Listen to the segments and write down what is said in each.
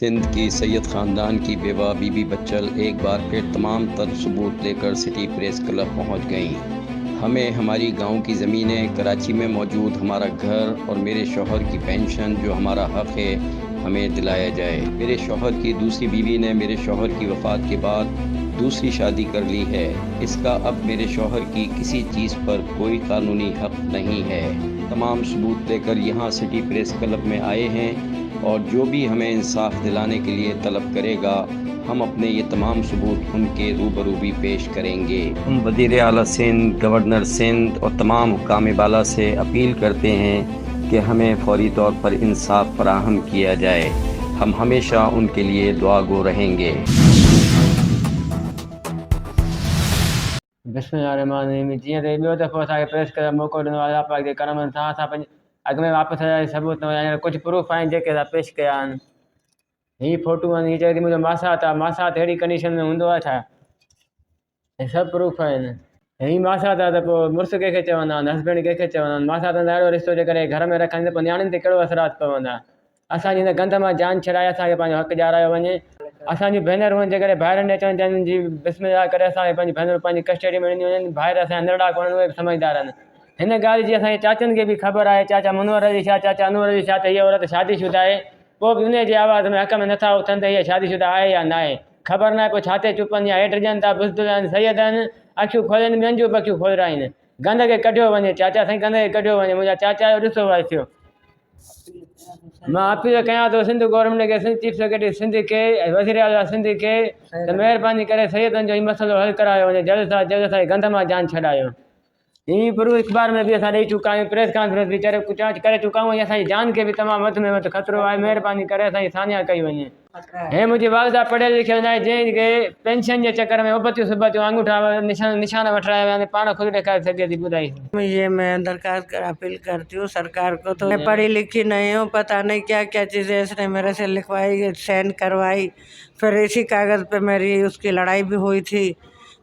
सिंध की सैयद ख़ानदान की बेवा बीबी बच्चल एक बार फिर तमाम तर सबूत लेकर सिटी प्रेस क्लब पहुंच गईं। हमें हमारी गांव की ज़मीनें, कराची में मौजूद हमारा घर और मेरे शौहर की पेंशन जो हमारा हक़ है हमें दिलाया जाए। मेरे शौहर की दूसरी बीवी ने मेरे शौहर की वफ़ात के बाद दूसरी शादी कर ली है। इसका अब मेरे शौहर की किसी चीज़ पर कोई कानूनी हक़ नहीं है। तमाम सबूत लेकर यहाँ सिटी प्रेस क्लब में आए हैं और जो भी हमें इंसाफ दिलाने के लिए तलब करेगा हम अपने ये तमाम सबूत उनके रूबरू भी पेश करेंगे। हम वज़ीर आला सिंध, गवर्नर सिंध और तमाम हुक्काम बाला से अपील करते हैं कि हमें फौरी तौर पर इंसाफ फराहम किया जाए। हम हमेशा उनके लिए दुआगो रहेंगे। बिस्मिल्लाहिर्रहमानिर्रहीम। जीअं त ॿियो दफ़ो असांखे प्रेस करण जो मौक़ो ॾिनो आहे, अलाह पाक जे करम सां असां पंहिंजे अॻु में वापसि आया सबूत कुझु प्रूफ आहिनि जेके असां पेश कया आहिनि। हीअ फोटू आहिनि, हीअ चए थी मुंहिंजो मासात आहे। मासात अहिड़ी कंडीशन में हूंदो आहे छा? हे सभु प्रूफ आहिनि। हीअ मासात आहे त पोइ मुड़ुसु कंहिंखे चवंदा आहिनि, हस्बैंड कंहिंखे चवंदा आहिनि। मासात अहिड़ो रिश्तो जे करे घर में रखनि त पोइ नियाणियुनि ते कहिड़ो असरात पवंदा। असांजी हिन गंद मां जान छॾाए असांखे पंहिंजो हक़ ॾियारायो वञे। असांजी भेनरूं जे करे ॿाहिरि न अचणु चाहिनि जी बिस्मिल्लाह करे असांखे पंहिंजी भेनरूं पंहिंजी कस्टडी में ॾिनी वञनि। ॿाहिरि असांजा निरड़ा कोन्हनि, उहे बि समझदार आहिनि। हिन ॻाल्हि जी असांजे चाचनि खे बि ख़बर आहे, चाचा मुनवर जी छा, चाचा अनवर जी छा, त हीअ औरत शादीशुदा आहे। पोइ बि उन जे आवाज़ में हक़ में नथा उथनि त हीअ शादीशुदा आहे या न आहे। ख़बर न आहे पोइ छा ते चुपनि या हेठि ॾियनि था। बुज़दिल आहिनि, सैयद आहिनि, अखियूं खोलनि ॿियनि जूं बि अखियूं खोलराइनि। गंद खे कढियो वञे चाचा, साईं गंद खे कढियो वञे। मुंहिंजा चाचा जो ॾिसो आहे थियो। मां अपील कयां थो सिंध गवर्नमेंट खे, सिंध चीफ सेक्रेटरी सिंध खे, वज़ीर आला सिंध खे त महिरबानी करे सैयदनि जो हीउ मसइलो हल करायो वञे। जल्द सां जल्द असांखे गंद मां जान छॾायो। हीअ प्रूफ अख़बार में बि असां ॾेई चुका आहियूं, प्रेस कॉन्फ्रेंस बि करे चुका आहियूं। असांजी जान खे बि तमामु वधि में वधि ख़तरो आहे। महिरबानी करे असांजी सान्या कई वञे। हे मुंहिंजी वालदा पढ़ियल लिखियल न आहे, जंहिंखे पेंशन जे चकर में उबतियूं सुबतियूं अंगूठा निशान वठराया विया आहिनि। पाण ख़ुदि ॾेखारे सघे थी। ॿुधाई ये मैं दरखास्त कर अपील करती हूँ सरकार को। तो मैं पढ़ी लिखी नहीं हूँ, पता नहीं क्या क्या चीज़ें इसने मेरे से लिखवाई, साइन करवाई। फिर इसी कागज़ पे मेरी उसकी लड़ाई भी हुई थी।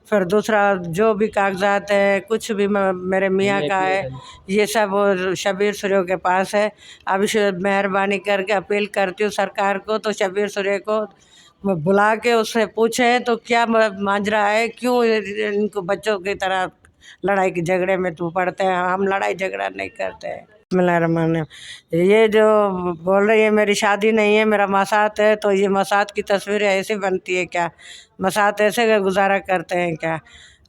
फिर दूसरा जो भी कागजात है, कुछ भी मेरे मियाँ का है, ये सब शबीर सूर्य के पास है। अब मेहरबानी करके अपील करती हूँ सरकार को, तो शबीर सूर्य को बुला के उससे पूछे तो क्या माजरा है, क्यों इनको बच्चों की तरह लड़ाई के झगड़े में तू पड़ते हैं। हम लड़ाई झगड़ा नहीं करते हैं। ये जो बोल रही है मेरी शादी नहीं है, मेरा मसात है, तो ये मसात की तस्वीर ऐसे बनती है क्या? मसात ऐसे गुजारा करते हैं क्या?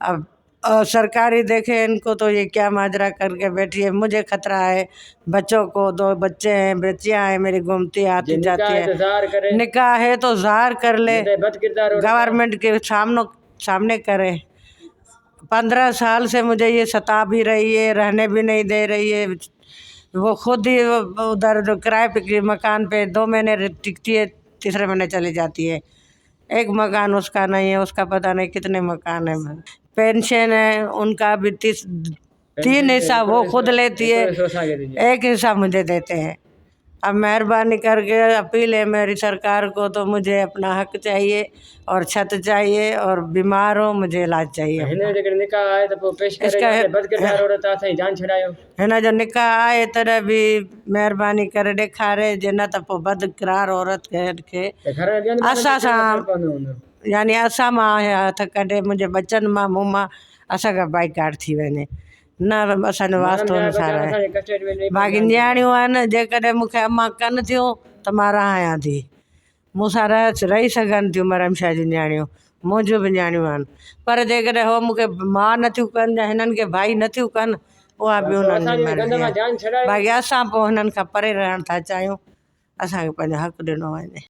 अब सरकारी देखे इनको तो ये क्या माजरा करके बैठी है। मुझे खतरा है, बच्चों को, 2 बच्चे हैं, बच्चियाँ हैं मेरी, घूमती आती जाती है। निकाह है तो ज़ाहिर कर ले, गवर्नमेंट के सामने करे। 15 साल से मुझे ये सता भी रही है, रहने भी नहीं दे रही है। वो खुद ही उधर जो किराए पे मकान पे 2 महीने टिकती है, तीसरे महीने चली जाती है। एक मकान उसका नहीं है, उसका पता नहीं कितने मकान है। पेंशन है उनका भी 3 हिस्सा वो खुद लेती है, 1 हिस्सा मुझे देते हैं। अब मेहरबानी करके अपील है मेरी सरकार को, तो मुझे अपना हक चाहिए और छत चाहिए और बीमार हो मुझे इलाज चाहिए। हिन जो निकाह आहे तॾहिं बि महिरबानी करे ॾेखारे, जे न त पोइ बदकिरार औरत खे असां सां यानी असां मां हथ कढे, मुंहिंजे बचनि मां, मुंहुं मां असांखां बाइकाट थी वञे। न असांजो वास्तो अनुसार आहे। बाक़ी नियाणियूं आहिनि, जेकॾहिं मूंखे अम्मा कनि थियूं त मां रहायां थी। मूंसां रही सघनि थियूं मरमशाह जी नियाणियूं, मुंहिंजियूं बि नियाणियूं आहिनि। पर जेकॾहिं हो मूंखे माउ नथियूं कनि या हिननि खे भाई नथियूं कनि, उहा बि उन्हनि जी मर्ज़ी आहे। बाक़ी असां पोइ हिननि खां परे रहण था चाहियूं, असांखे पंहिंजो हक़ ॾिनो वञे।